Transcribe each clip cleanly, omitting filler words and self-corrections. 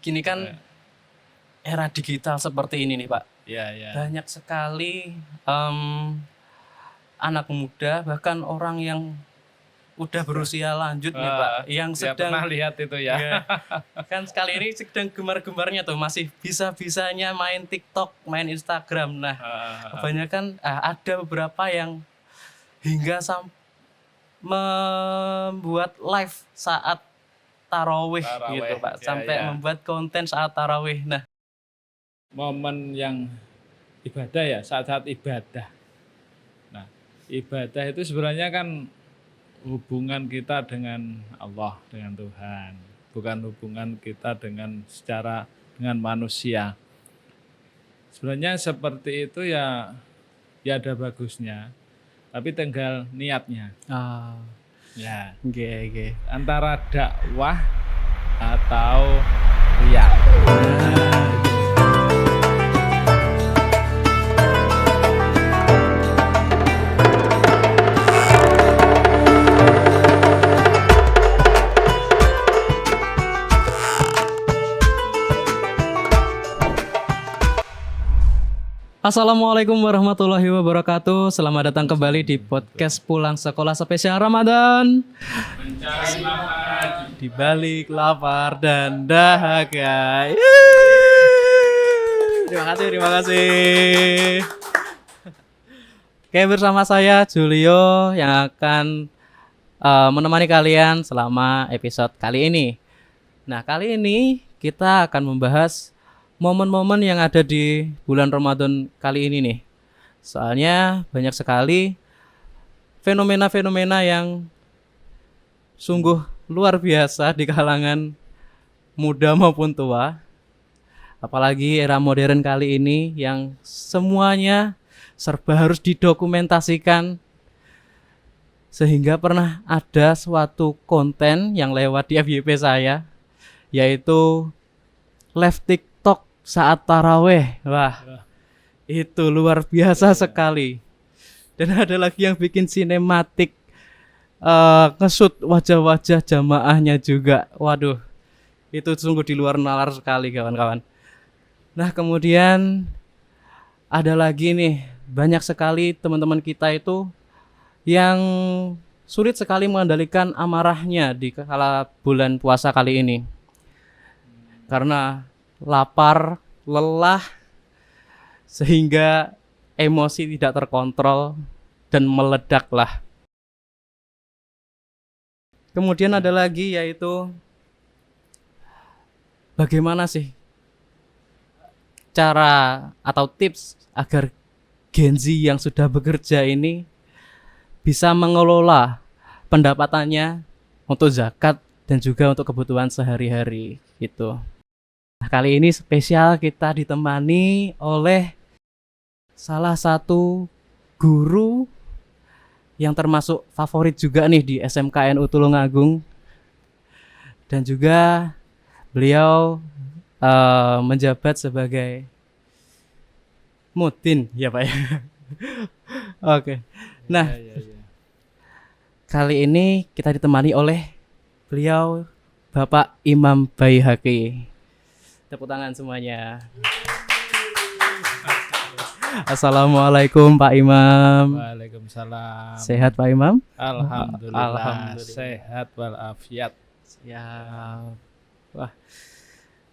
Gini kan era digital seperti ini nih Pak, Ya. banyak sekali anak muda bahkan orang yang udah berusia lanjut nih Pak, yang Ya pernah sedang lihat itu ya. ya, kan sekali ini sedang gemar-gemarnya tuh masih bisa-bisanya main TikTok, main Instagram. Nah, kebanyakan ada beberapa yang hingga membuat live saat tarawih gitu Pak, sampai membuat konten saat tarawih. Nah, momen yang ibadah ya, saat-saat ibadah. Nah, ibadah itu sebenarnya kan hubungan kita dengan Allah, dengan Tuhan, bukan hubungan kita dengan manusia. Sebenarnya seperti itu ya ada bagusnya, tapi tinggal niatnya. Ya, oke. antara dakwah atau riya. Assalamualaikum warahmatullahi wabarakatuh. Selamat datang kembali di podcast Pulang Sekolah Spesial Ramadan. Mencari makan Di balik lapar dan dahaga. Terima kasih. Oke, bersama saya Julio yang akan menemani kalian selama episode kali ini. Nah, kali ini kita akan membahas momen-momen yang ada di bulan Ramadan kali ini nih. Soalnya banyak sekali fenomena-fenomena yang sungguh luar biasa di kalangan muda maupun tua. Apalagi era modern kali ini yang semuanya serba harus didokumentasikan. Sehingga pernah ada suatu konten yang lewat di FYP saya, yaitu live TikTok saat taraweh. Wah, itu luar biasa sekali. Dan ada lagi yang bikin sinematik, nge-shoot wajah-wajah jamaahnya juga. Waduh, itu sungguh di luar nalar sekali kawan-kawan. Nah, kemudian ada lagi nih, banyak sekali teman-teman kita itu yang sulit sekali mengendalikan amarahnya di kala bulan puasa kali ini. Karena lapar, lelah, sehingga emosi tidak terkontrol dan meledaklah. Kemudian ada lagi yaitu bagaimana sih cara atau tips agar Gen Z yang sudah bekerja ini bisa mengelola pendapatannya untuk zakat dan juga untuk kebutuhan sehari-hari gitu. Nah, kali ini spesial kita ditemani oleh salah satu guru yang termasuk favorit juga nih di SMKNU Tulungagung. Dan juga beliau menjabat sebagai Mutin ya Pak ya. Oke. Nah, kali ini kita ditemani oleh beliau Bapak Imam Baihaqi. Tepuk tangan semuanya. Assalamualaikum Pak Imam. Waalaikumsalam. Sehat Pak Imam? Alhamdulillah. Sehat walafiat. Ya. Wah,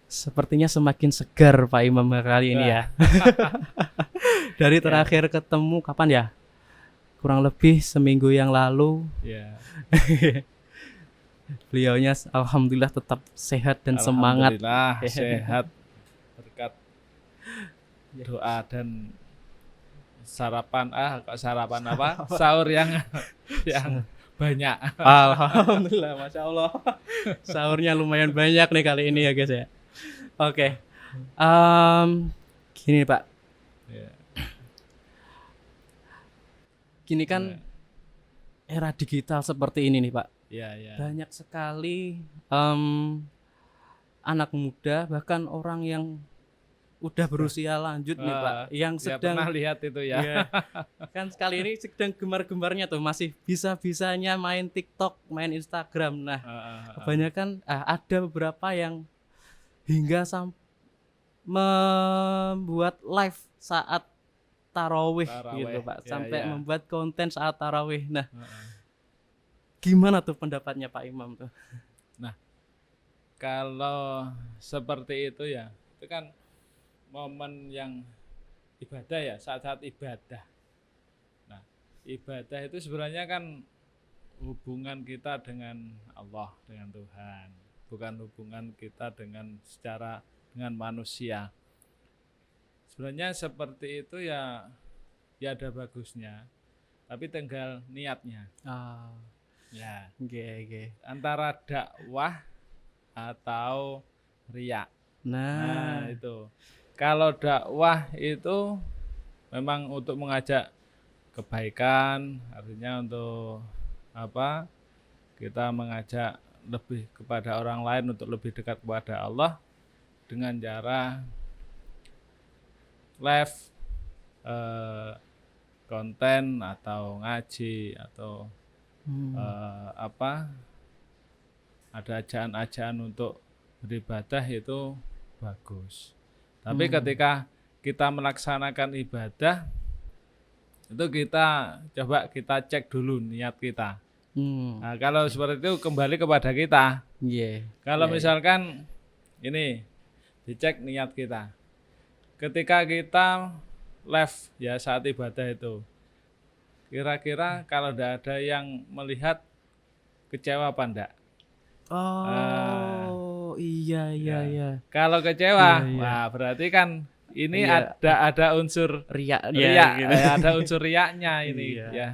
sepertinya semakin segar Pak Imam kali ini ya. Dari terakhir ketemu kapan ya? Kurang lebih seminggu yang lalu. Ya. Beliaunya alhamdulillah tetap sehat dan semangat. Alhamdulillah sehat berkat doa dan sarapan sahur yang banyak. Alhamdulillah, masya Allah. Sahurnya lumayan banyak nih kali ini ya guys ya. Oke. Gini Pak. Gini kan era digital seperti ini nih Pak. Ya. Banyak sekali anak muda bahkan orang yang udah berusia lanjut nih Pak, yang sedang pernah lihat itu ya. Kan sekali ini sedang gemar-gemarnya tuh masih bisa-bisanya main TikTok, main Instagram. Nah, kebanyakan ada beberapa yang hingga membuat live saat tarawih Tarawih, gitu Pak, ya, sampai ya. membuat konten saat tarawih. Nah, Heeh. gimana tuh pendapatnya Pak Imam tuh? Nah, kalau seperti itu ya, itu kan momen yang ibadah ya, saat-saat ibadah. Nah, ibadah itu sebenarnya kan hubungan kita dengan Allah, dengan Tuhan, bukan hubungan kita dengan manusia. Sebenarnya seperti itu ya, ya ada bagusnya, tapi tinggal niatnya. Ah, Ya, oke. antara dakwah atau riya. Nah, Nah, itu. Kalau dakwah itu memang untuk mengajak kebaikan, artinya untuk apa? Kita mengajak lebih kepada orang lain untuk lebih dekat kepada Allah dengan cara live konten atau ngaji atau apa? Ada ajaan-ajaan untuk beribadah itu bagus. Tapi ketika kita melaksanakan ibadah itu kita coba kita cek dulu niat kita. Nah, kalau seperti itu kembali kepada kita. iya. Kalau Iya, iya. misalkan ini dicek niat kita. Ketika kita live ya saat ibadah itu, kira-kira kalau tidak ada yang melihat kecewa apa enggak? Oh, iya Ya. iya. Kalau kecewa, Iya, iya. wah berarti kan ini Iya, ada unsur riak riak, gitu. ada unsur riaknya ini Iya. ya.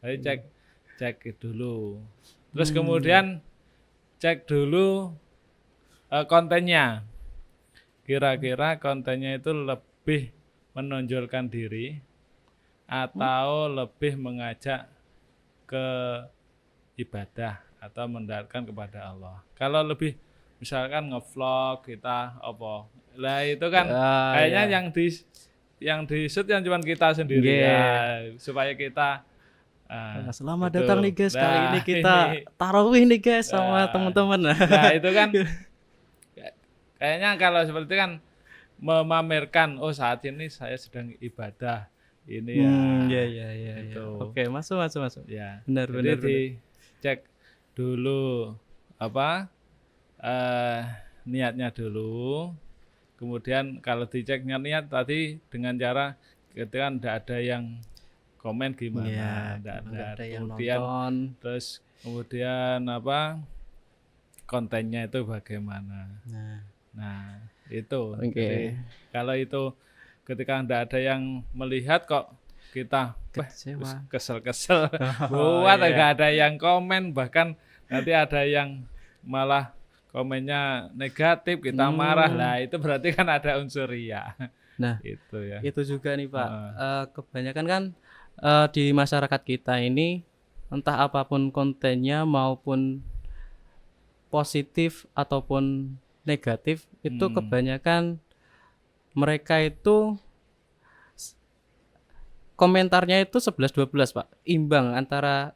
Jadi cek dulu. Hmm. Terus kemudian cek dulu kontennya. Kira-kira kontennya itu lebih menonjolkan diri atau lebih mengajak ke ibadah atau mendekatkan kepada Allah. Kalau lebih misalkan ngevlog kita apa, lah itu kan Ah, kayaknya iya. yang di shoot yang cuma kita sendiri Iya. ya, supaya kita Nah, selamat itu. datang nih guys. Kali ini Nah, kita tarawih nih guys sama Nah, teman-teman. nah itu kan kayaknya kalau seperti itu kan memamerkan, oh saat ini saya sedang ibadah ini ya. Iya iya iya. Itu. Oke, masuk. Ya. Benar. Jadi dicek dulu apa niatnya dulu. Kemudian kalau diceknya niat tadi dengan cara ketika tidak ada yang komen gimana, Iya, tidak nggak ada yang kemudian nonton. terus kemudian apa kontennya itu bagaimana. Nah, itu. Oke. Jadi kalau itu ketika tidak ada yang melihat kok kita Kecewa. kesel-kesel Oh, buat iya. nggak ada yang komen, bahkan nanti ada yang malah komennya negatif, kita marah lah, itu berarti kan ada unsur riya. Nah, Itu ya. itu juga nih Pak. Kebanyakan kan di masyarakat kita ini entah apapun kontennya maupun positif ataupun negatif itu kebanyakan mereka itu komentarnya itu 11-12 Pak, imbang antara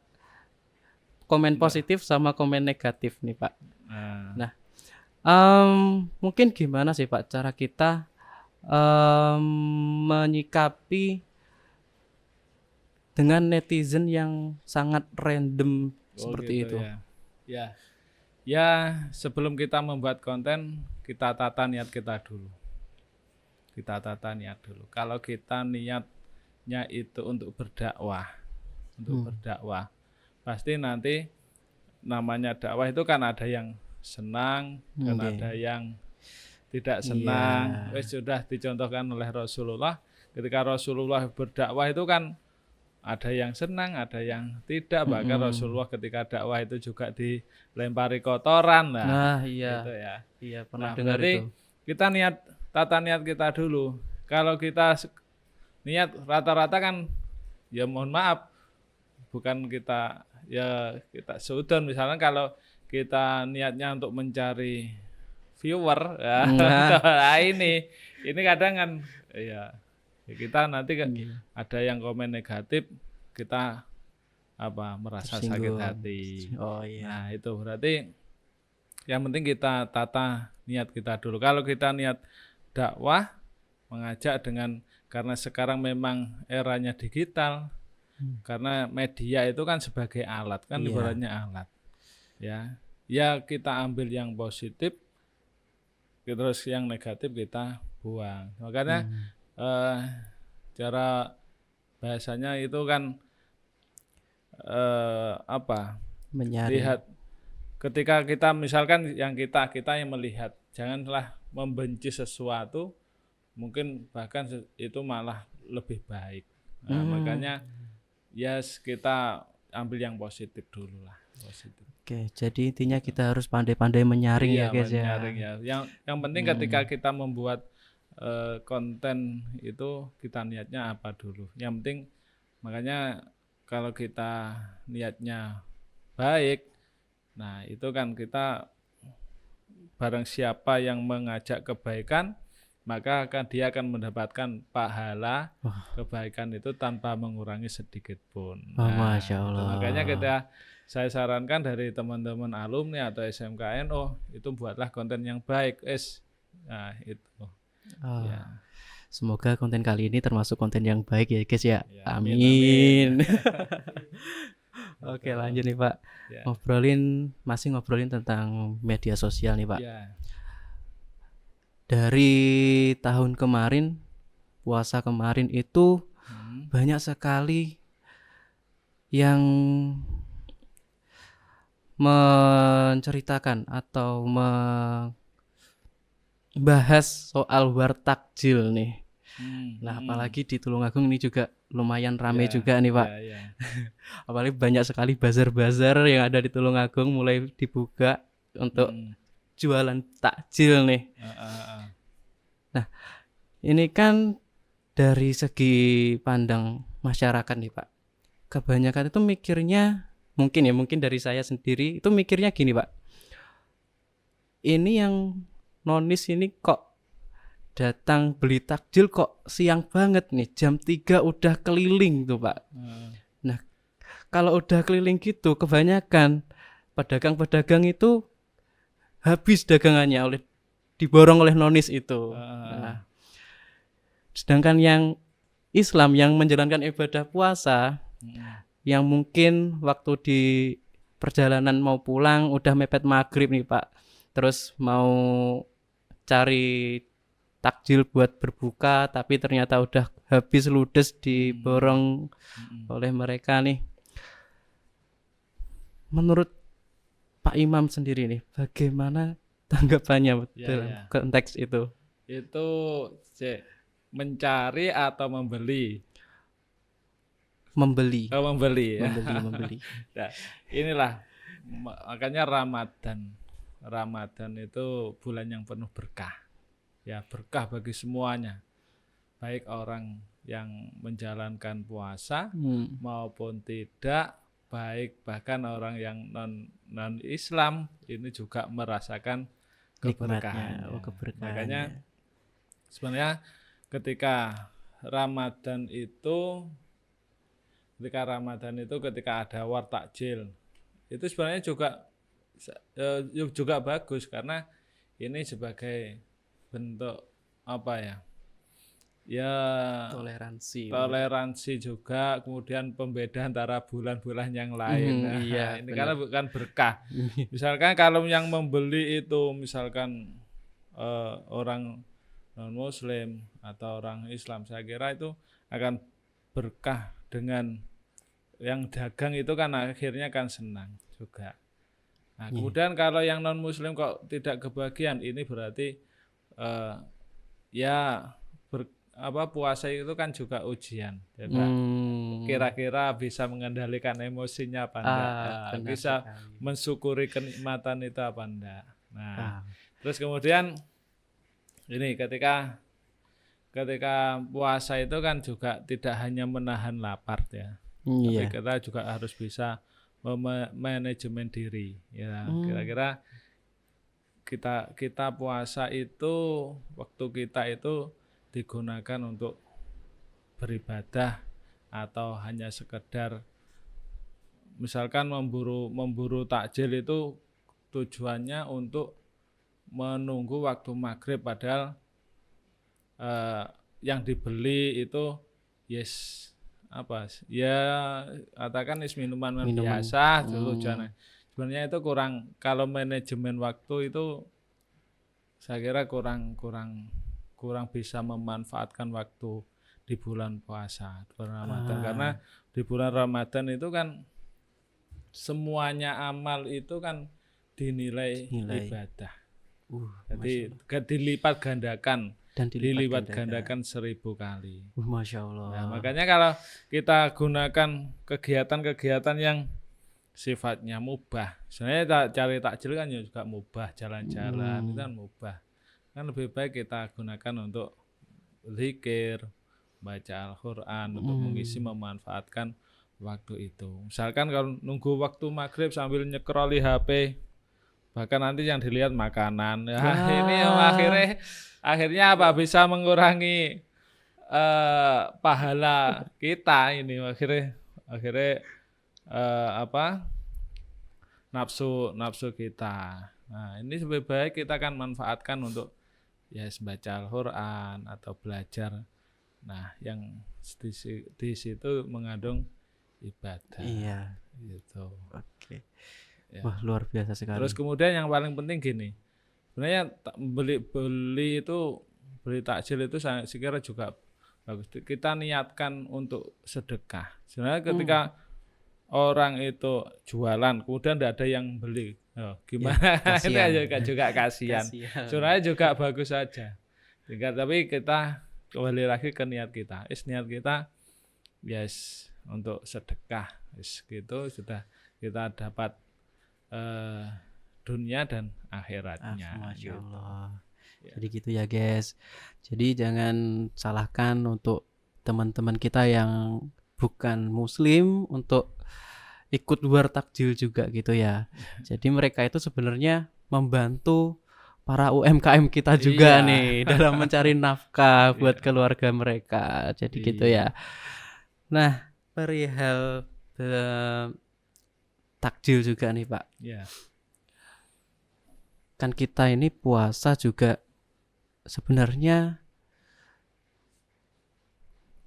komen positif sama komen negatif nih Pak. Nah, mungkin gimana sih Pak cara kita menyikapi dengan netizen yang sangat random seperti gitu itu? Ya, sebelum kita membuat konten, kita tata niat kita dulu. Kalau kita niatnya itu untuk berdakwah, pasti nanti namanya dakwah itu kan ada yang senang dan ada yang tidak senang. Wes sudah dicontohkan oleh Rasulullah. Ketika Rasulullah berdakwah itu kan ada yang senang, ada yang tidak. Bahkan Rasulullah ketika dakwah itu juga dilempari kotoran lah. Nah, iya. Gitu ya. Iya, pernah Nah, dengar berarti itu. kita tata niat kita dulu. Kalau kita niat rata-rata kan ya mohon maaf, bukan kita seudon. Misalnya kalau kita niatnya untuk mencari viewer ya, nah ini kadang kan ya kita nanti ada yang komen negatif, kita merasa sakit hati. Oh iya. Nah itu berarti yang penting kita tata niat kita dulu. Kalau kita niat dakwah, mengajak karena sekarang memang eranya digital, karena media itu kan sebagai alat, kan Iya. ibaratnya alat. Ya kita ambil yang positif, terus yang negatif kita buang. Makanya cara bahasanya itu kan Menyaring. lihat ketika kita misalkan kita yang melihat, janganlah membenci sesuatu, mungkin bahkan itu malah lebih baik. Makanya kita ambil yang positif dulu lah, positif. Oke, jadi intinya kita harus pandai-pandai menyaring ya guys ya. Menyaring ya. Yang penting ketika kita membuat konten itu kita niatnya apa dulu. Yang penting makanya kalau kita niatnya baik, nah itu kan kita barang siapa yang mengajak kebaikan, maka dia akan mendapatkan pahala kebaikan itu tanpa mengurangi sedikit pun. Masya Allah. Makanya saya sarankan dari teman-teman alumni atau SMKN, itu buatlah konten yang baik, nah itu. Ya. Semoga konten kali ini termasuk konten yang baik ya guys ya. Amin. Oke, lanjut nih Pak. Ya. Masih ngobrolin tentang media sosial nih Pak. Ya. Dari tahun kemarin, puasa kemarin itu banyak sekali yang menceritakan atau membahas soal wartakjil nih. Nah, apalagi di Tulungagung ini juga lumayan rame juga nih Pak. Apalagi banyak sekali bazar-bazar yang ada di Tulungagung mulai dibuka untuk jualan takjil nih. Nah, ini kan dari segi pandang masyarakat nih Pak. Kebanyakan itu mikirnya mungkin dari saya sendiri itu mikirnya gini Pak. Ini yang nonis ini kok datang beli takjil kok siang banget nih, jam 3 udah keliling tuh Pak. Nah, kalau udah keliling gitu kebanyakan pedagang-pedagang itu habis dagangannya diborong oleh nonis itu. Nah, sedangkan yang Islam yang menjalankan ibadah puasa yang mungkin waktu di perjalanan mau pulang udah mepet maghrib nih Pak, terus mau cari takjil buat berbuka tapi ternyata udah habis ludes diborong oleh mereka nih. Menurut Pak Imam sendiri nih, bagaimana tanggapannya dalam konteks itu? Itu mencari atau membeli? Membeli. Membeli ya. Membeli. Nah, inilah makanya Ramadan itu bulan yang penuh berkah. Ya, berkah bagi semuanya. Baik orang yang menjalankan puasa maupun tidak, baik bahkan orang yang non Islam ini juga merasakan keberkahannya. Makanya sebenarnya ketika Ramadan itu ketika ada wartakjil itu sebenarnya juga bagus karena ini sebagai bentuk toleransi juga, kemudian pembeda antara bulan-bulan yang lain. Ini benar. Karena bukan berkah. Misalkan kalau yang membeli itu misalkan orang non muslim atau orang Islam, saya kira itu akan berkah dengan yang dagang itu kan akhirnya kan senang juga. Nah, kemudian kalau yang non muslim kok tidak kebagian, ini berarti puasa itu kan juga ujian. Jadi kira-kira bisa mengendalikan emosinya apa enggak? Bisa mensyukuri kenikmatan itu apa enggak? Nah, terus kemudian ini ketika puasa itu kan juga tidak hanya menahan lapar ya. Tapi kita juga harus bisa manajemen diri ya. Kira-kira kita puasa itu waktu kita itu digunakan untuk beribadah atau hanya sekedar misalkan memburu takjil itu tujuannya untuk menunggu waktu maghrib padahal yang dibeli itu yes apa ya katakan minuman biasa dulu jangan. Sebenarnya itu kurang, kalau manajemen waktu itu saya kira kurang bisa memanfaatkan waktu di bulan puasa, di bulan Ramadan. Karena di bulan Ramadan itu kan semuanya amal itu kan dinilai ibadah. Jadi dilipat gandakan. Dan dilipat gandakan 1000 kali. Masya Allah. Nah, makanya kalau kita gunakan kegiatan-kegiatan yang sifatnya mubah, sebenarnya cari takjil kan juga mubah, jalan-jalan itu kan mubah. Kan lebih baik kita gunakan untuk zikir, baca Al-Quran, untuk mengisi memanfaatkan waktu itu. Misalkan kalau nunggu waktu maghrib sambil nyekroli HP, bahkan nanti yang dilihat makanan. Ini akhirnya apa bisa mengurangi pahala kita ini akhirnya nafsu kita. Nah, ini lebih baik kita kan manfaatkan untuk ya baca Al-Quran atau belajar. Nah, yang di situ mengandung ibadah. Iya. Gitu. Oke. Ya. Wah, luar biasa sekali. Terus kemudian yang paling penting gini. Sebenarnya beli takjil itu saya kira juga bagus. Kita niatkan untuk sedekah. Sebenarnya ketika orang itu jualan kemudian tidak ada yang beli, gimana? Ya, itu juga kasihan. Sebenarnya juga bagus saja. Tapi kita kembali lagi ke niat kita. Niat kita untuk sedekah. Gitu sudah kita dapat dunia dan akhiratnya. Masya Allah. Jadi gitu ya guys. Jadi jangan salahkan untuk teman-teman kita yang bukan muslim untuk ikut luar takjil juga gitu ya. Jadi mereka itu sebenarnya membantu para UMKM kita juga nih dalam mencari nafkah buat keluarga mereka. Jadi gitu ya. Nah, perihal takjil juga nih Pak. Kan kita ini puasa juga sebenarnya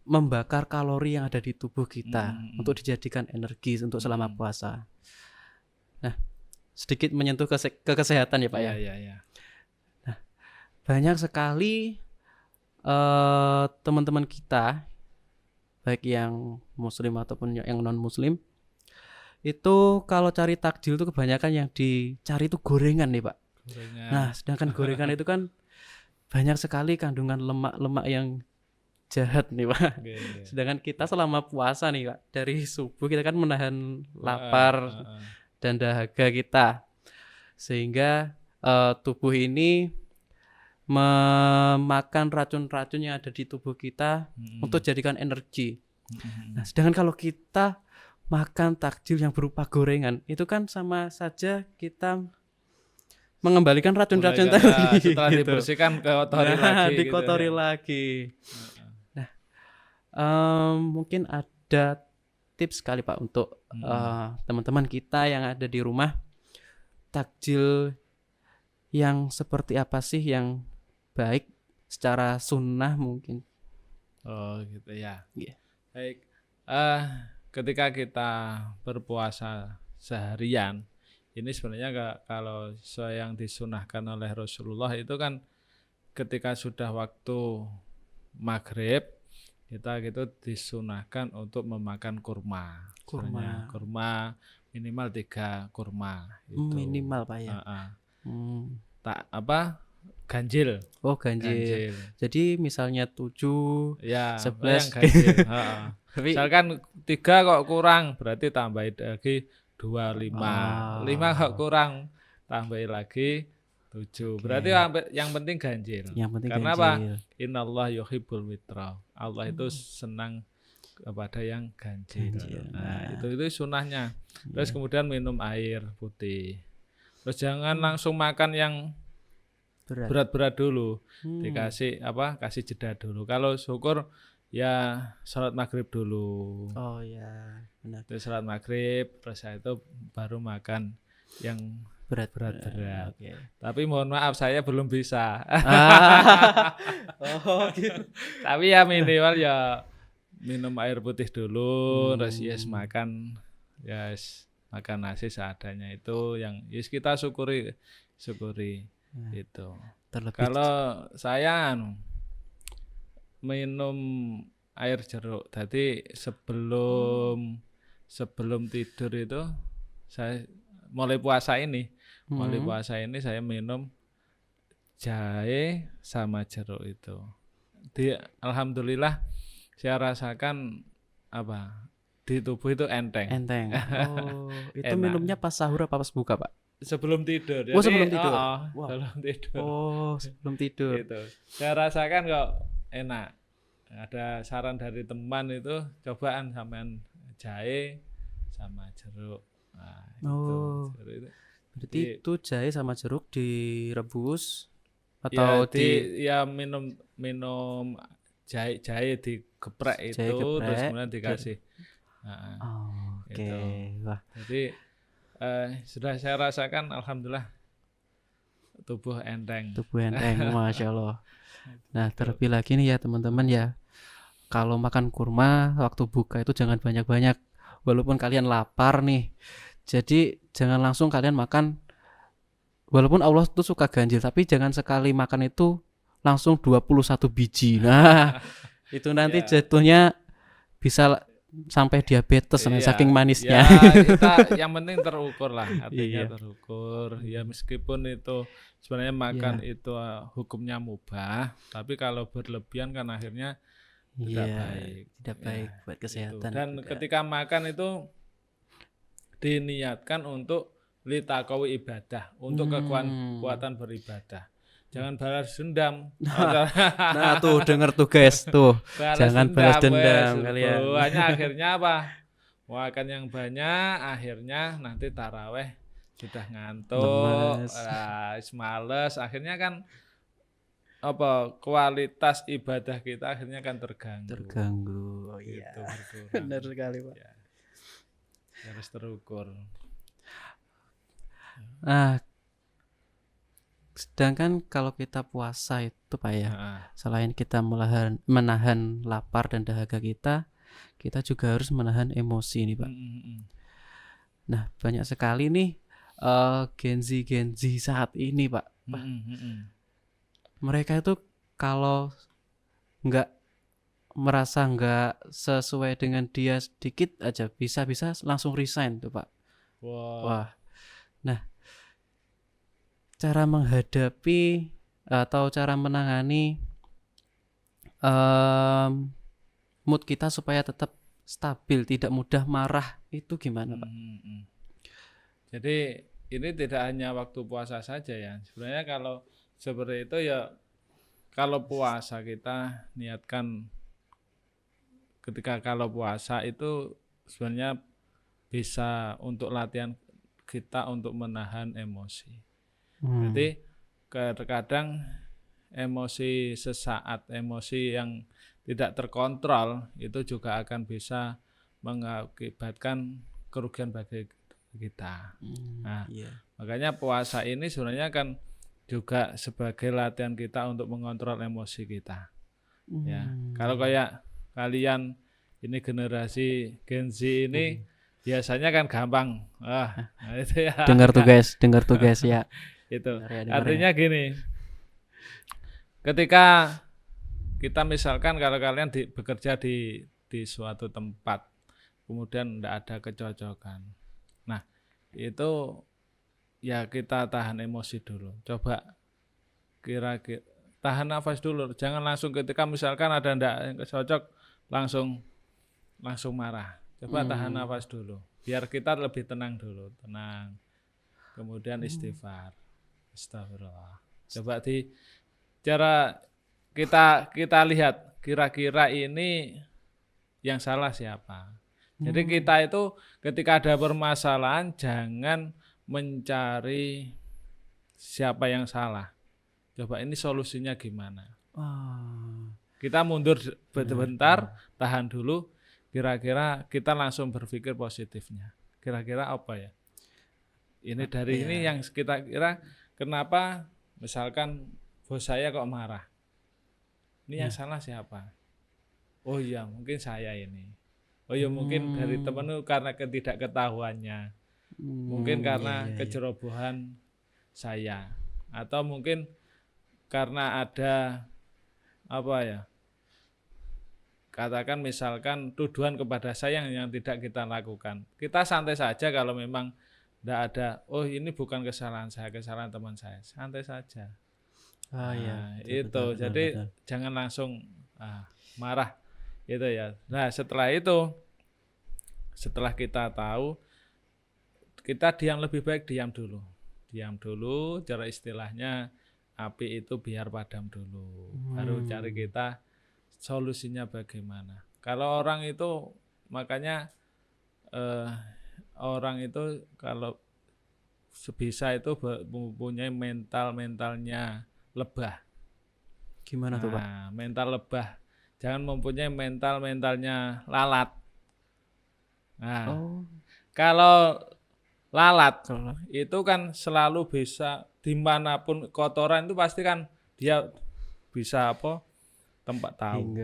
membakar kalori yang ada di tubuh kita untuk dijadikan energi untuk selama puasa. Nah, sedikit menyentuh ke kesehatan ya Pak ya. Nah, banyak sekali teman-teman kita baik yang muslim ataupun yang non muslim itu kalau cari takjil itu kebanyakan yang dicari itu gorengan nih Pak. Nah, sedangkan gorengan itu kan banyak sekali kandungan lemak-lemak yang jahat nih Pak. Sedangkan kita selama puasa nih Pak, dari subuh kita kan menahan lapar dan dahaga kita, sehingga tubuh ini memakan racun-racun yang ada di tubuh kita untuk jadikan energi. Nah, sedangkan kalau kita makan takjil yang berupa gorengan, itu kan sama saja kita mengembalikan racun-racun tadi. Setelah gitu. Dibersihkan dikotori lagi. Nah, mungkin ada tips kali Pak untuk teman-teman kita yang ada di rumah, takjil yang seperti apa sih yang baik secara sunnah mungkin? Oh gitu ya. Baik. Ketika kita berpuasa seharian, ini sebenarnya kalau yang disunahkan oleh Rasulullah itu kan ketika sudah waktu maghrib kita gitu disunahkan untuk memakan kurma. Kurma minimal 3 kurma. Itu. Minimal Pak ya. Ganjil. Oh ganjil. Jadi misalnya 7, 11 ganjil. Misalkan 3 kok kurang, berarti tambahin lagi 2, 5. 5 kok kurang, tambahin lagi 7. Berarti yang penting ganjil. Karena apa? Innallah yuhibbul witra. Allah itu senang kepada yang ganjil. Nah, itu sunahnya. Terus kemudian minum air putih. Terus jangan langsung makan yang berat-berat dulu. Kasih jeda dulu. Kalau syukur ya sholat maghrib dulu. Oh ya, benar. Terus sholat maghrib, terus itu baru makan yang berat-berat. Oke. Tapi mohon maaf saya belum bisa. Oh, gitu. Tapi ya minimal ya minum air putih dulu, terus Hmm. makan nasi seadanya itu yang kita syukuri Nah, itu. terlebih Kalau saya minum air jeruk. Jadi sebelum tidur itu saya mulai puasa ini, Hmm. saya minum jahe sama jeruk itu. Alhamdulillah saya rasakan apa di tubuh itu enteng, Enteng. Oh, itu minumnya enak. pas sahur apa pas buka, Pak? Sebelum tidur. Oh, Jadi, sebelum tidur. Wah. sebelum tidur Oh, sebelum tidur. itu. Saya rasakan kok enak. Ada saran dari teman itu cobaan sampean jahe sama jeruk. Nah, itu. Oh, Jeruk itu. berarti Di, itu jahe sama jeruk direbus ya atau di minum minum jahe digeprek jahe itu terus geprek. kemudian dikasih. Nah, Oh, oke. itu. Wah, Jadi sudah saya rasakan alhamdulillah tubuh enteng. tubuh enteng, Masya Allah. Nah, Itu. terlebih lagi nih ya teman-teman ya, kalau makan kurma waktu buka itu jangan banyak-banyak, walaupun kalian lapar nih. Jadi jangan langsung kalian makan, walaupun Allah tuh suka ganjil, tapi jangan sekali makan itu langsung 21 biji. Nah, itu nanti Ya. jatuhnya bisa sampai diabetes Iya, saking ya manisnya. kita yang penting terukur lah, artinya Iya. terukur. Ya meskipun itu sebenarnya makan Iya. itu hukumnya mubah, tapi kalau berlebihan kan akhirnya tidak Iya, baik. tidak Ya, baik buat itu. kesehatan Dan juga. ketika makan itu diniatkan untuk litaqawi ibadah, untuk kekuatan beribadah. Jangan balas dendam. Nah, tuh denger tuh guys, tuh. Balas Jangan balas wes. dendam kalian. Bawaannya akhirnya apa? Makan yang banyak, akhirnya nanti taraweh sudah ngantuk, Lemes, males, akhirnya kan apa kualitas ibadah kita akhirnya kan terganggu. terganggu. Oh Gitu, iya. berkurang. Benar sekali, Pak. Ya, harus terukur. Nah, sedangkan kalau kita puasa itu Pak ya, Nah, selain kita menahan lapar dan dahaga kita juga harus menahan emosi nih Pak. Nah, banyak sekali nih Gen Z saat ini Pak. Mereka itu kalau nggak merasa nggak sesuai dengan dia sedikit aja bisa langsung resign tuh Pak. Wah. Nah, cara menghadapi atau cara menangani mood kita supaya tetap stabil, tidak mudah marah itu gimana Pak? Jadi ini tidak hanya waktu puasa saja ya. Sebenarnya kalau seperti itu ya, kalau puasa kita niatkan ketika kalau puasa itu sebenarnya bisa untuk latihan kita untuk menahan emosi. Jadi kadang emosi sesaat, emosi yang tidak terkontrol itu juga akan bisa mengakibatkan kerugian bagi kita. Nah, makanya puasa ini sebenarnya kan juga sebagai latihan kita untuk mengontrol emosi kita. Ya, kalau kayak kalian ini generasi Gen Z ini biasanya kan gampang. Itu ya. Dengar tuh guys ya. Itu. Dengar Artinya gini. Ketika kita misalkan kalau kalian bekerja di suatu tempat, kemudian tidak ada kecocokan. Nah, itu ya kita tahan emosi dulu. Coba kira-kira tahan nafas dulu. Jangan langsung ketika misalkan ada yang cocok langsung marah. Coba tahan nafas dulu. Biar kita lebih tenang dulu, tenang. Kemudian istighfar. Astagfirullah. Coba cara kita lihat kira-kira ini yang salah siapa. Jadi kita itu ketika ada permasalahan jangan mencari siapa yang salah. Coba ini solusinya gimana. Kita mundur sebentar, tahan dulu. Kira-kira kita langsung berpikir positifnya. Kira-kira apa ya? Ini dari ini yang kita kira kenapa misalkan bos saya kok marah. Ini yang salah siapa? Oh iya, mungkin saya ini. Oh iya, mungkin dari teman itu karena ketidakketahuannya. Mungkin karena kecerobohan saya. Atau mungkin karena ada apa ya? Katakan misalkan tuduhan kepada saya yang tidak kita lakukan. Kita santai saja kalau memang tidak ada, oh ini bukan kesalahan saya, kesalahan teman saya. Santai saja. Nah, itu. Jadi jangan langsung marah gitu ya. Nah, setelah itu, setelah kita tahu, kita lebih baik diam dulu. Diam dulu, cara istilahnya api itu biar padam dulu. Baru cari kita solusinya bagaimana. Kalau orang itu makanya orang itu kalau sebisa itu mempunyai mentalnya lebah. Gimana tuh Pak? Mental lebah. Jangan mempunyai mentalnya lalat. Nah, kalau lalat itu kan selalu bisa dimanapun kotoran itu pasti kan dia bisa tempat tahu.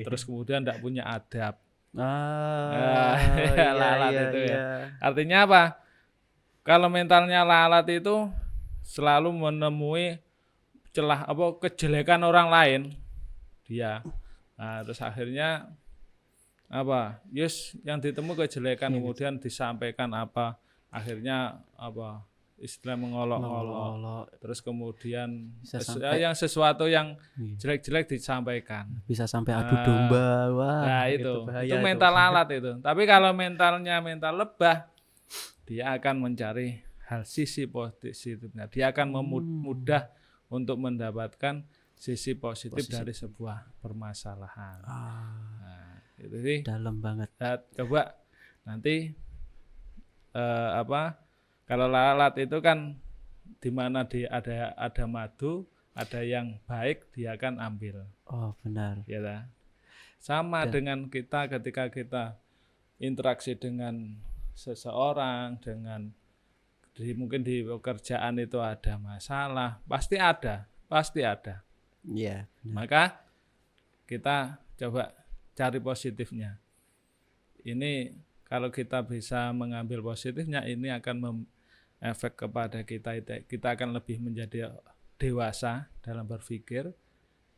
Terus kemudian tidak punya adab. Lalat itu ya. Artinya apa? Kalau mentalnya lalat itu selalu menemui celah kejelekan orang lain dia. Nah, terus akhirnya yang ditemu kejelekan kemudian disampaikan akhirnya istilah mengolok-olok. Terus kemudian yang sesuatu yang jelek-jelek disampaikan. Bisa sampai adu domba. Wah, nah itu mental lalat itu. Tapi kalau mentalnya mental lebah, dia akan mencari hal sisi positifnya. Dia akan mudah untuk mendapatkan sisi positif dari sebuah permasalahan. Nah, itu sih. Dalam banget. Nah, coba nanti kalau lalat itu kan di mana ada madu, ada yang baik dia akan ambil. Oh, benar. Ya lah. Sama dengan kita ketika kita interaksi dengan seseorang, mungkin di pekerjaan itu ada masalah, pasti ada. Iya. Maka kita coba cari positifnya. Ini kalau kita bisa mengambil positifnya, ini akan efek kepada kita akan lebih menjadi dewasa dalam berpikir.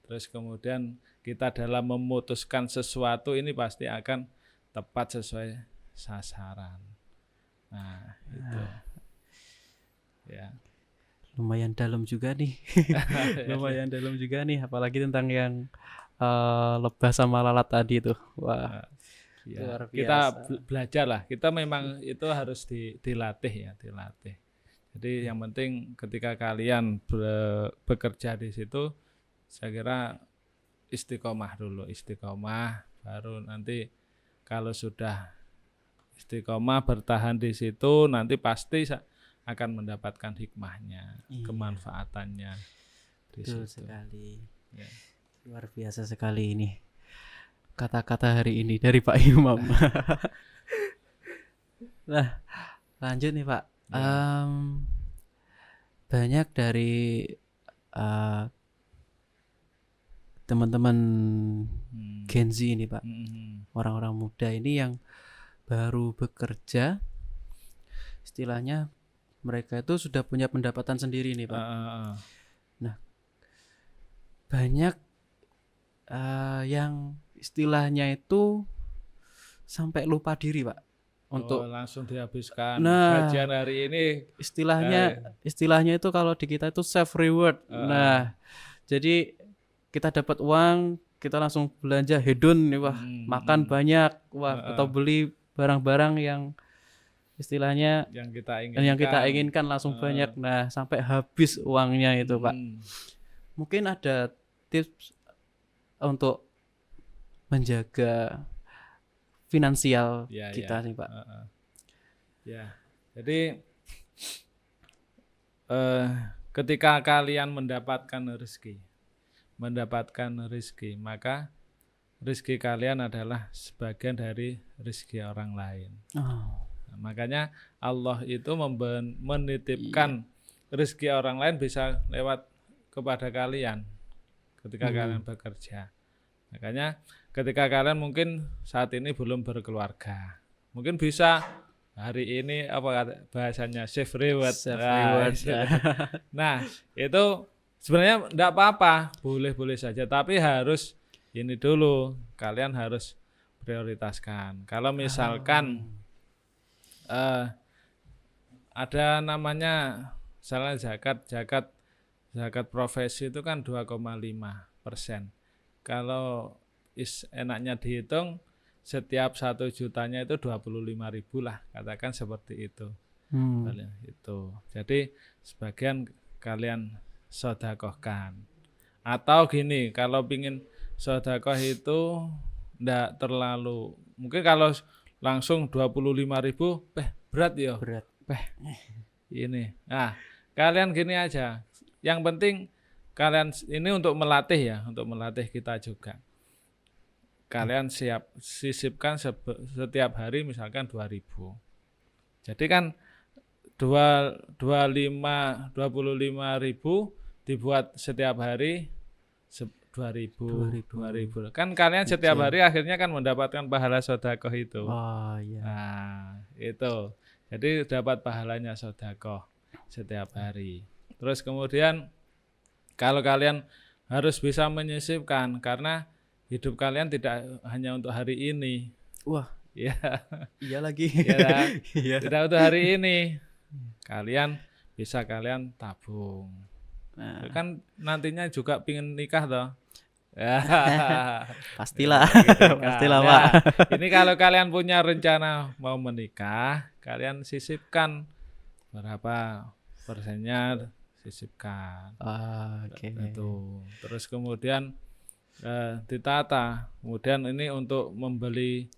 Terus kemudian kita dalam memutuskan sesuatu ini pasti akan tepat sesuai sasaran. Nah, itu. Ya. Lumayan dalam juga nih. Dalam juga nih, apalagi tentang yang lebah sama lalat tadi itu. Wah. Luar biasa. Kita belajar lah. Kita memang itu harus dilatih. Jadi yang penting ketika kalian bekerja di situ, saya kira istiqomah dulu, baru nanti kalau sudah istiqomah bertahan di situ, nanti pasti akan mendapatkan hikmahnya, kemanfaatannya di Betul situ. Sekali. Ya. Luar biasa sekali ini kata-kata hari ini dari Pak Imam. Nah, lanjut nih Pak. Banyak dari teman-teman Gen Z ini Pak, orang-orang muda ini yang baru bekerja, istilahnya mereka itu sudah punya pendapatan sendiri nih Pak. Nah, banyak yang istilahnya itu sampai lupa diri Pak, untuk langsung dihabiskan gajian hari ini. Istilahnya itu kalau di kita itu self reward. Nah, jadi kita dapat uang, kita langsung belanja hedon nih, makan banyak, atau beli barang-barang yang istilahnya yang kita inginkan langsung banyak. Nah, sampai habis uangnya itu Pak. Mungkin ada tips untuk menjaga finansial kita nih Pak. Jadi ketika kalian mendapatkan rezeki, maka rezeki kalian adalah sebagian dari rezeki orang lain. Nah, makanya Allah itu menitipkan rezeki orang lain bisa lewat kepada kalian ketika kalian bekerja. Makanya ketika kalian mungkin saat ini belum berkeluarga, mungkin bisa hari ini bahasanya save reward. Nah, itu sebenarnya enggak apa-apa, boleh-boleh saja, tapi harus ini dulu, kalian harus prioritaskan. Kalau misalkan ada namanya misalnya zakat profesi itu kan 2,5%. Kalau enaknya dihitung setiap 1 jutanya itu 25.000 lah, katakan seperti itu. Itu. Jadi sebagian kalian sedekahkan. Atau gini, kalau pingin sedekah itu ndak terlalu, mungkin kalau langsung 25.000 berat ya. Berat. Ini. Nah, kalian gini aja. Yang penting kalian ini untuk melatih ya, untuk melatih kita juga. Kalian sisipkan setiap hari misalkan 2.000. Jadi kan 25.000 dibuat setiap hari 2.000. Kan kalian setiap hari akhirnya kan mendapatkan pahala sedekah itu. Oh iya. Nah, itu. Jadi dapat pahalanya sedekah setiap hari. Terus kemudian kalau kalian harus bisa menyisipkan karena hidup kalian tidak hanya untuk hari ini. Wah, ya. Iya lagi. Iya. Tidak untuk hari ini. Kalian bisa kalian tabung. Nah. Kan nantinya juga pingin nikah toh. Pastilah. Pastilah, Pak. Pak. Ini kalau kalian punya rencana mau menikah, kalian sisipkan berapa persennya, sisipkan. Oke. Itu. Terus kemudian ditata. Kemudian ini untuk membeli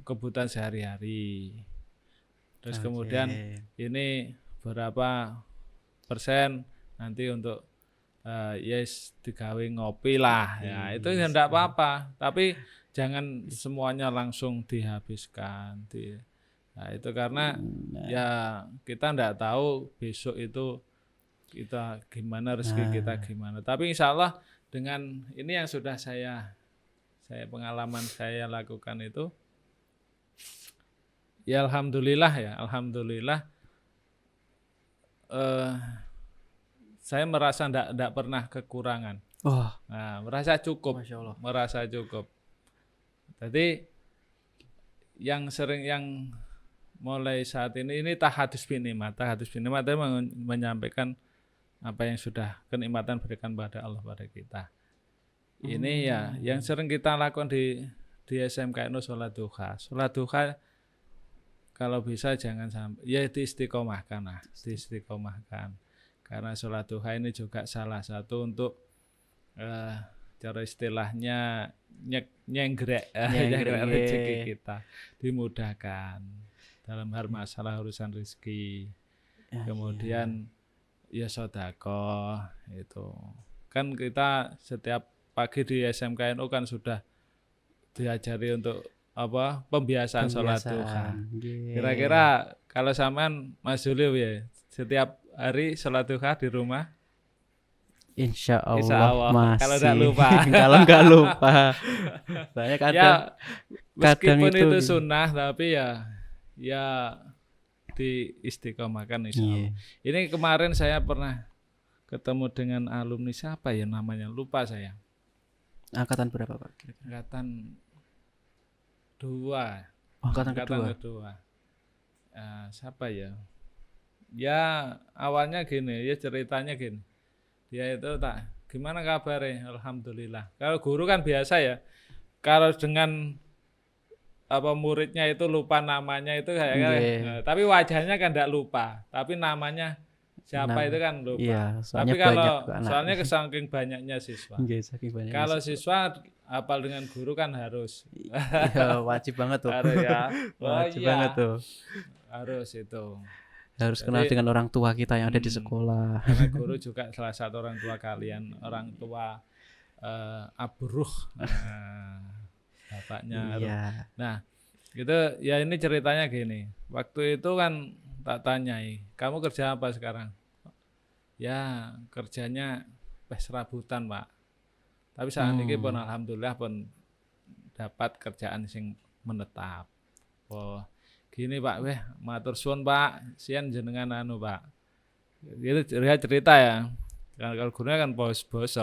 kebutuhan sehari-hari. Terus kemudian ini berapa persen nanti untuk digawe ngopi lah ya, itu enggak apa-apa, tapi jangan semuanya langsung dihabiskan. Nah, itu karena ya kita enggak tahu besok itu kita gimana, rezeki kita gimana. Tapi insya Allah dengan ini yang sudah saya pengalaman saya lakukan itu ya alhamdulillah saya merasa enggak pernah kekurangan. Nah, merasa cukup. Masya Allah. Merasa cukup. Jadi yang mulai saat ini tahadus binikmat. Tahadus binikmat itu menyampaikan apa yang sudah kenikmatan berikan pada Allah pada kita. Ini ya yang sering kita lakukan di SMKNU sholat duha. Sholat duha kalau bisa jangan sampai diistiqomahkan lah, diistiqomahkan. Karena sholat duha ini juga salah satu untuk cara istilahnya nyenggrek rezeki kita, dimudahkan dalam hal masalah urusan rezeki. Kemudian ya sedekah itu. Kan kita setiap pagi di SMKNU kan sudah diajari untuk pembiasaan sholat duha. Kira-kira kalau sampean Mas Julio ya setiap hari sholat duha di rumah? Insya Allah masih. Kalau nggak lupa. Kalau nggak lupa. Saya kadang meskipun itu sunnah tapi ya diistiqomahkan insya Allah. Ini kemarin saya pernah ketemu dengan alumni siapa ya namanya, lupa saya. Angkatan berapa Pak? Angkatan 2. Angkatan kedua. Siapa ya? Ya awalnya gini, ya ceritanya gini. Dia itu gimana kabarnya? Alhamdulillah. Kalau guru kan biasa ya. Kalau dengan muridnya itu lupa namanya itu tapi wajahnya kan enggak lupa, tapi namanya siapa itu kan lupa. Iya, tapi kalau soalnya saking banyaknya siswa. Kalau siswa hafal dengan guru kan harus. Iya, wajib banget tuh. Harus ya. Wajib banget tuh. Harus itu. Harus kenal dengan orang tua kita yang ada di sekolah. Karena guru juga salah satu orang tua kalian, orang tua abruh. Bapaknya. Iya. Nah, Gitu ya, ini ceritanya gini. Waktu itu kan tak tanyai, kamu kerja apa sekarang? Ya kerjanya serabutan Pak. Tapi saat ini pun alhamdulillah pun dapat kerjaan sing menetap. Oh gini Pak, matur suwun Pak, sian jenengan anu Pak. Itu cerita ya. Kalau gurunya kan bos-bos.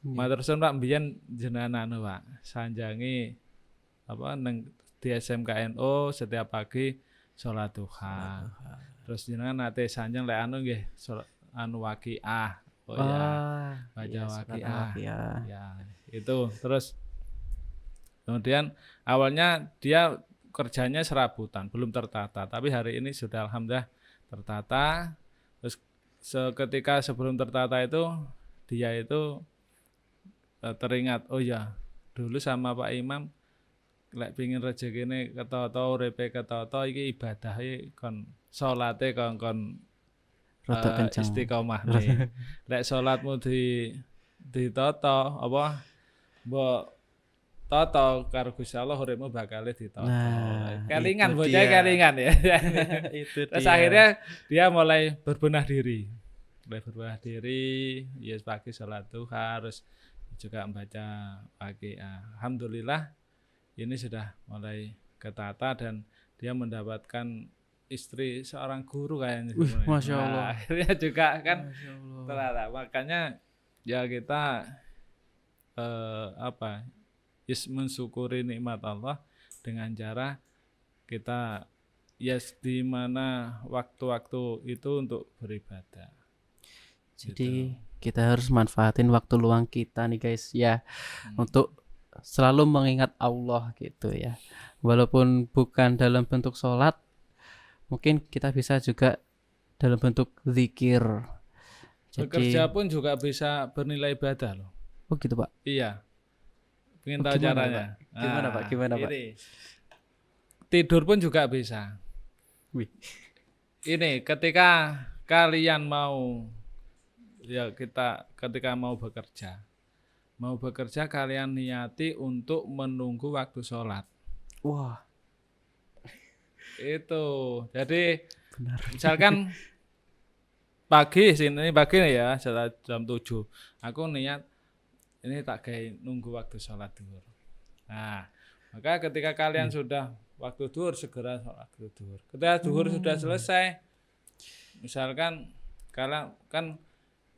Matur suwun Pak, mbiyen jenengan anu Pak, sanjangi apa neng di SMKNO setiap pagi sholat duha. Terus jenengan nate sanjang lek anu nggih anu waqiah. Oh ya, baca iya, surat waqiah. Al-Waqiah. Ya, itu. Terus kemudian awalnya dia kerjanya serabutan, belum tertata, tapi hari ini sudah alhamdulillah tertata. Terus seketika sebelum tertata itu dia itu teringat, oh ya, dulu sama Pak Imam lek pengin rezekine ketata uripe ketata iki ibadahe kon salate kon Rada kenceng. istiqomah nih. Lek salatmu ditata apa mbok tata karo Gusti Allah uripmu bakal ditata. Nah, Kelingan itu bocah dia. kelingan ya. Itu Terus dia. akhirnya dia mulai berbenah diri. Mulai berbenah diri, ya pagi salat duha, harus juga membaca pagi. Alhamdulillah ini sudah mulai ketata dan dia mendapatkan istri seorang guru kayaknya. Masya Allah. Akhirnya juga kan Masya Allah. ternyata. Makanya ya kita mensyukuri nikmat Allah dengan cara kita di mana waktu-waktu itu untuk beribadah. Jadi kita harus manfaatin waktu luang kita nih guys ya, untuk selalu mengingat Allah gitu ya. Walaupun bukan dalam bentuk sholat, mungkin kita bisa juga dalam bentuk zikir. Bekerja pun juga bisa bernilai ibadah loh. Oh gitu Pak. Iya. Pengen Oh, tahu gimana, caranya? Pak? Gimana, Pak? Gimana, Pak? Ini. Tidur pun juga bisa. Wih. Ini ketika kalian mau ketika mau bekerja kalian niati untuk menunggu waktu sholat. Wah, Itu. Jadi benar. misalkan pagi nih ya, setelah jam 7. Aku niat ini tak kayak nunggu waktu sholat duhur. Nah, maka ketika kalian sudah waktu duhur, segera sholat duhur. Ketika duhur sudah selesai, misalkan kalian kan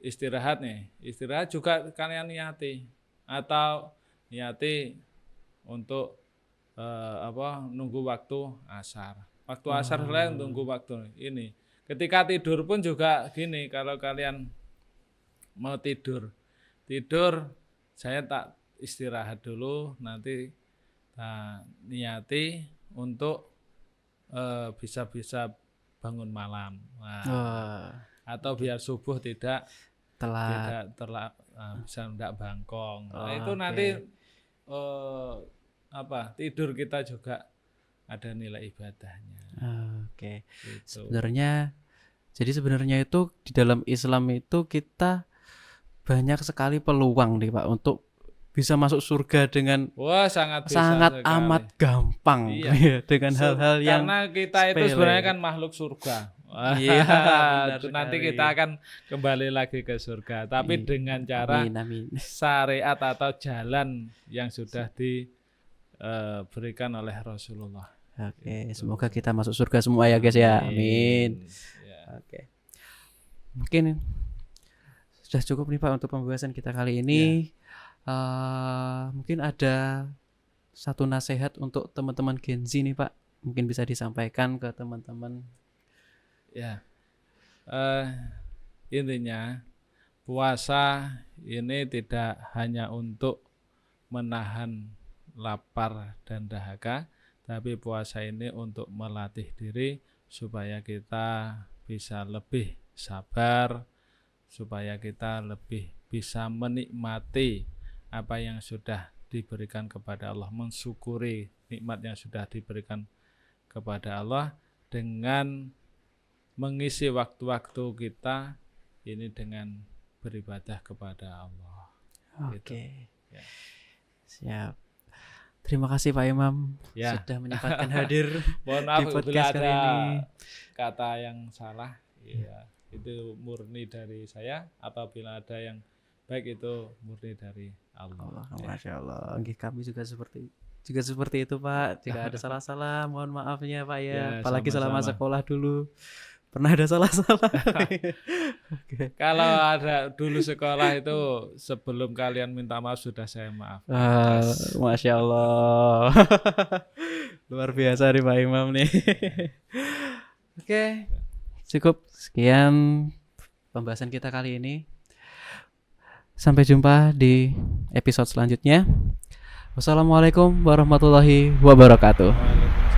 istirahat juga kalian niati atau niati untuk nunggu waktu asar. Waktu asar selesai nunggu waktu ini. Ketika tidur pun juga gini, kalau kalian mau tidur saya tak istirahat dulu, nanti niati untuk bisa bangun malam. Atau biar subuh tidak Telat. bisa tidak bangkong. Itu Oke. nanti tidur kita juga ada nilai ibadahnya. Oke. Gitu. Sebenarnya itu di dalam Islam itu kita banyak sekali peluang nih Pak untuk bisa masuk surga dengan Wah, sangat sangat sekali. amat gampang. Iya. Ya, dengan hal-hal yang karena kita itu sepele. sebenarnya kan makhluk surga. Iya, benar Nanti sekali. kita akan kembali lagi ke surga, tapi dengan cara amin. syariat atau jalan yang sudah diberikan oleh Rasulullah. Oke, semoga kita masuk surga semua ya guys ya. Amin. Ya. Oke. Mungkin sudah cukup nih Pak untuk pembahasan kita kali ini. Mungkin ada satu nasihat untuk teman-teman Gen Z nih Pak. Mungkin bisa disampaikan ke teman-teman. Ya, intinya puasa ini tidak hanya untuk menahan lapar dan dahaga, tapi puasa ini untuk melatih diri supaya kita bisa lebih sabar, supaya kita lebih bisa menikmati apa yang sudah diberikan kepada Allah, mensyukuri nikmat yang sudah diberikan kepada Allah dengan mengisi waktu-waktu kita ini dengan beribadah kepada Allah. Oke. Ya. Siap. Terima kasih Pak Imam Ya. sudah menyempatkan hadir Mohon di maaf bila podcast kali ada ini. kata yang salah. Ya, itu murni dari saya. Apabila ada yang baik itu murni dari Allah. Ya. Masya Allah. Nggih, kami juga seperti itu Pak. Jika ada salah-salah mohon maafnya Pak ya. Ya, Apalagi selama sama-sama. sekolah dulu pernah ada salah-salah. Oke. Kalau ada dulu sekolah itu sebelum kalian minta maaf sudah saya maaf. Masya Allah. Luar biasa nih Pak Imam nih. Oke, cukup sekian pembahasan kita kali ini. Sampai jumpa di episode selanjutnya. Wassalamualaikum warahmatullahi wabarakatuh. Waalaikumsalam.